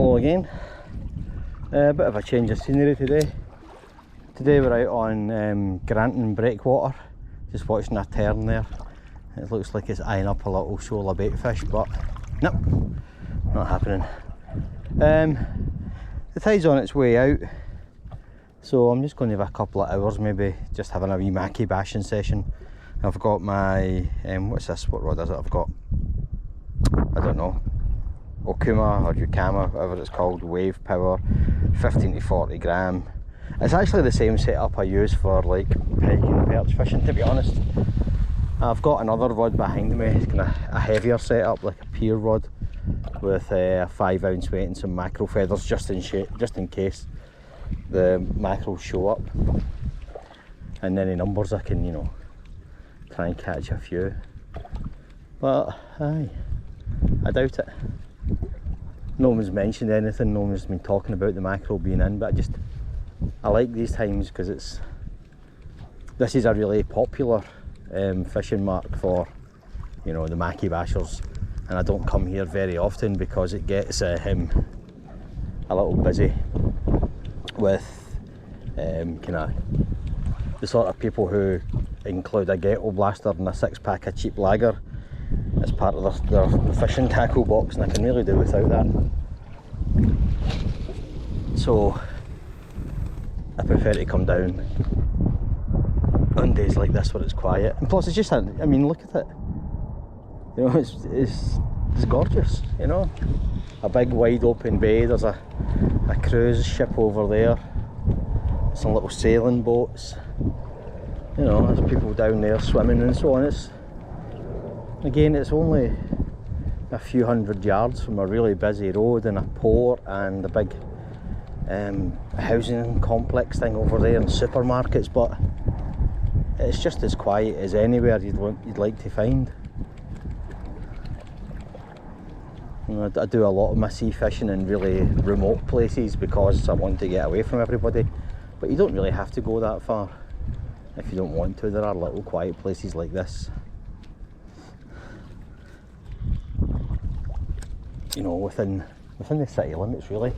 Hello again. A bit of a change of scenery today. Today we're out on Granton Breakwater, just watching a tern there. It looks like it's eyeing up a little shoal of baitfish, but nope, not happening. The tide's on its way out, so I'm just going to have a couple of hours, maybe just having a wee mackie bashing session. I've got my, what's this, what rod is it? I've got, I don't know, Okuma or Yukama, whatever it's called, wave power, 15 to 40 gram. It's actually the same setup I use for like pike and perch fishing, to be honest. I've got another rod behind me, it's kind of a heavier setup, like a pier rod with a 5 ounce weight and some mackerel feathers just in case the mackerel show up. And any numbers I can, you know, try and catch a few. But aye, I doubt it. No one's mentioned anything, no one's been talking about the mackerel being in, but I like these times because this is a really popular fishing mark for, you know, the mackie bashers, and I don't come here very often because it gets a little busy with kind of the sort of people who include a ghetto blaster and a 6-pack of cheap lager as part of their fishing tackle box, and I can really do without that. So I prefer to come down on days like this where it's quiet, and plus it's just, I mean, look at it, you know, it's gorgeous, you know, a big wide open bay. There's a cruise ship over there, some little sailing boats, you know, there's people down there swimming and so on. It's only a few hundred yards from a really busy road and a port and a big housing complex thing over there and supermarkets, but it's just as quiet as anywhere you'd like to find. You know, I do a lot of my sea fishing in really remote places because I want to get away from everybody, but you don't really have to go that far if you don't want to. There are little quiet places like this, you know, within the city limits, really,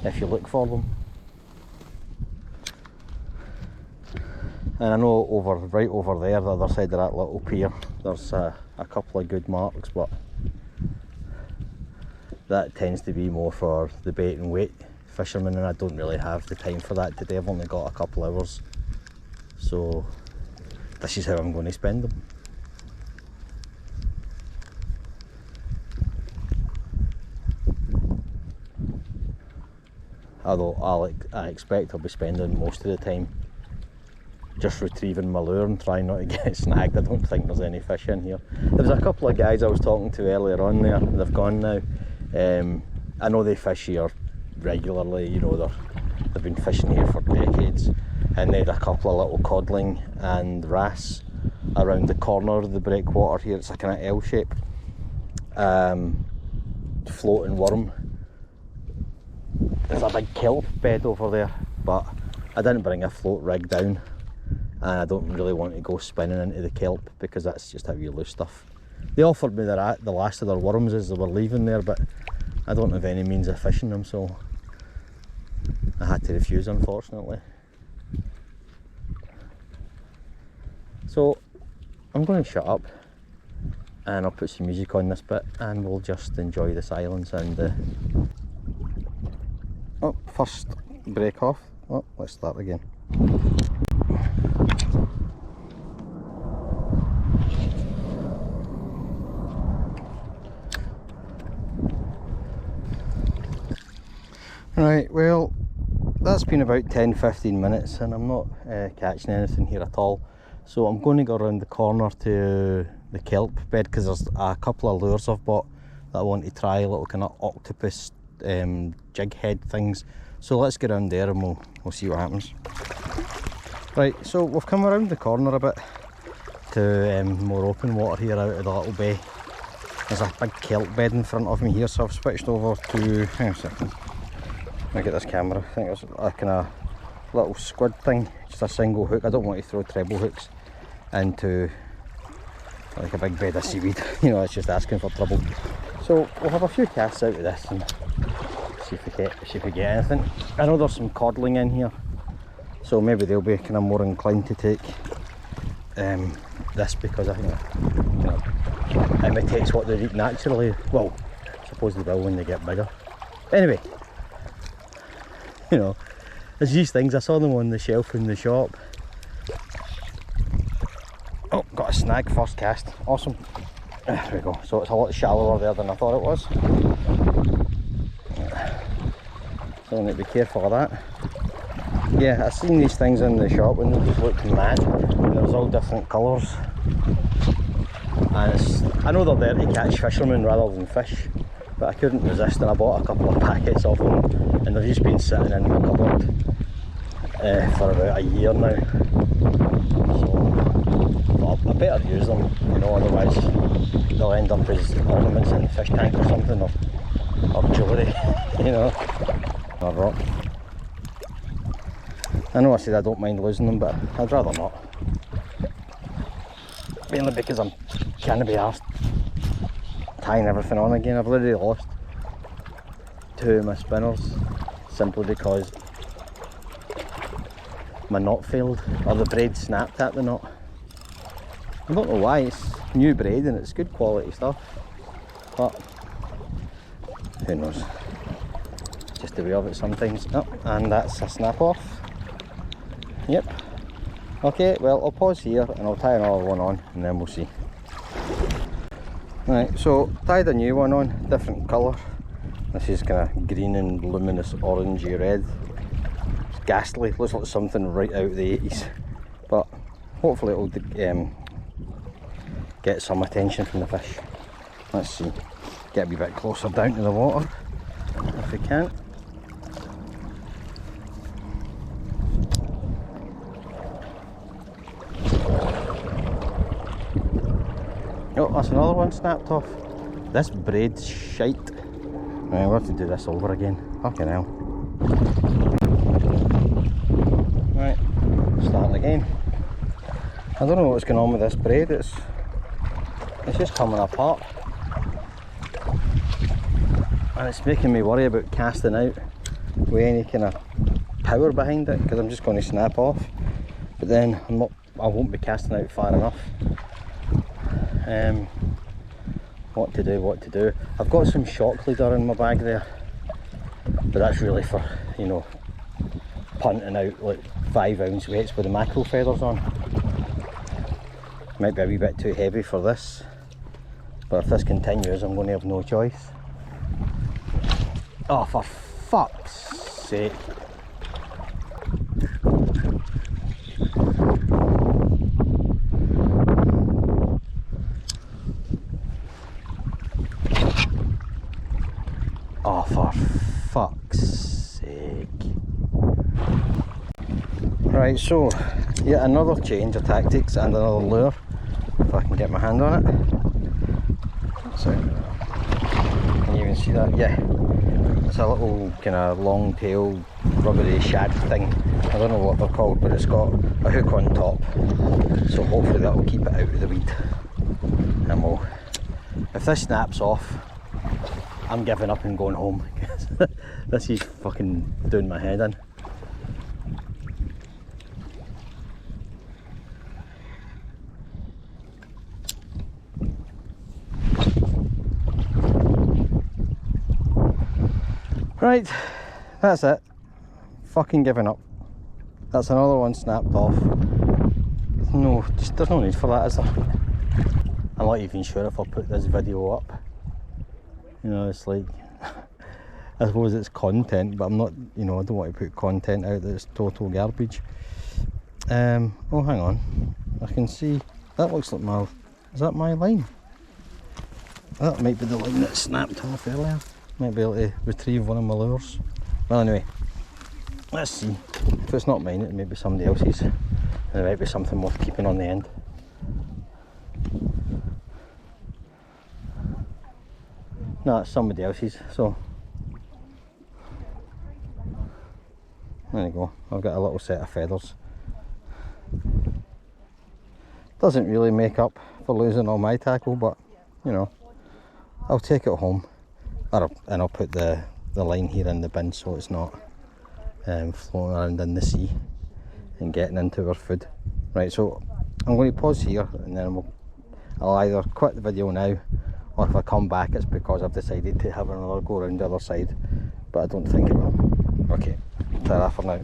if you look for them. And I know right over there, the other side of that little pier, there's a couple of good marks, but that tends to be more for the bait and weight fishermen, and I don't really have the time for that today. I've only got a couple hours, so this is how I'm going to spend them. Although I expect I'll be spending most of the time just retrieving my lure and trying not to get snagged. I don't think there's any fish in here. There was a couple of guys I was talking to earlier on there, they've gone now. I know they fish here regularly, you know, they've been fishing here for decades, and they had a couple of little codling and wrasse around the corner of the breakwater here. It's a kind of L shape, floating worm. There's a big kelp bed over there, but I didn't bring a float rig down, and I don't really want to go spinning into the kelp because that's just how you lose stuff. They offered me the last of their worms as they were leaving there, but I don't have any means of fishing them, so I had to refuse, unfortunately. So I'm going to shut up and I'll put some music on this bit and we'll just enjoy the silence and first break off. Let's start again. Right, well, that's been about 10-15 minutes and I'm not catching anything here at all, so I'm going to go around the corner to the kelp bed because there's a couple of lures I've bought that I want to try, little kind of octopus jig head things. So let's get around there and we'll see what happens. Right, so we've come around the corner a bit to more open water here out of the little bay. There's a big kelp bed in front of me here, so I've switched over to, hang on a second, let me get this camera. I think it's a kind of little squid thing, just a single hook. I don't want to throw treble hooks into like a big bed of seaweed, you know, it's just asking for trouble. So we'll have a few casts out of this and see if we get anything. I know there's some codling in here, so maybe they'll be kind of more inclined to take this, because I think it kind of imitates what they eat naturally. Well, I suppose they will when they get bigger. Anyway, you know, there's these things. I saw them on the shelf in the shop. Oh, got a snag first cast. Awesome. There we go. So it's a lot shallower there than I thought it was. So I need to be careful of that. Yeah, I've seen these things in the shop and they just look mad. There's all different colours. And I know they're there to catch fishermen rather than fish, but I couldn't resist and I bought a couple of packets of them, and they've just been sitting in my cupboard for about a year now. So I better use them, you know, otherwise they'll end up as ornaments in the fish tank or something, or jewellery, you know, or rock. I know I said I don't mind losing them, but I'd rather not. Mainly because I'm can't be arsed tying everything on again. I've already lost 2 of my spinners simply because my knot failed, or the braid snapped at the knot. I don't know why. It's new braid and it's good quality stuff, but who knows, just the way of it sometimes. Oh, and that's a snap off. Yep. Okay, well, I'll pause here and I'll tie another one on and then we'll see. Right, so tied a new one on, different colour. This is kind of green and luminous orangey red. It's ghastly, looks like something right out of the 80s, but hopefully it'll get some attention from the fish. Let's see, get a wee bit closer down to the water if we can. Oh, that's another one snapped off. This braid's shite. Right, we'll have to do this over again. Fucking hell. Right, start again. I don't know what's going on with this braid. It's just coming apart. And it's making me worry about casting out with any kind of power behind it, because I'm just going to snap off. But then I won't be casting out far enough. What to do. I've got some shock leader in my bag there, but that's really for, you know, punting out like 5-ounce weights with the mackerel feathers on. Might be a wee bit too heavy for this, but if this continues I'm going to have no choice. Oh, for fuck's sake. Oh, for fuck's sake. Right, so yet another change of tactics and another lure, if I can get my hand on it. So, can you even see that? Yeah, it's a little kind of long tail rubbery shad thing. I don't know what they're called, but it's got a hook on top, so hopefully that'll keep it out of the weed. And we'll, if this snaps off, I'm giving up and going home. This is fucking doing my head in. Right, that's it. Fucking giving up. That's another one snapped off. No, there's no need for that, is there? I'm not even sure if I'll put this video up. You know, it's like, I suppose it's content, but I'm not, you know, I don't want to put content out that's total garbage. Oh, hang on. I can see, that looks like my, is that my line? That might be the line that snapped off earlier. Might be able to retrieve one of my lures. Well, anyway, let's see. If it's not mine, it may be somebody else's. And there might be something worth keeping on the end. No, it's somebody else's, so there you go. I've got a little set of feathers. Doesn't really make up for losing all my tackle, but you know, I'll take it home, and I'll put the the line here in the bin so it's not floating around in the sea and getting into our food. Right, so I'm going to pause here and then I'll either quit the video now, or if I come back it's because I've decided to have another go around the other side, but I don't think it will. Okay, ta-ra for now.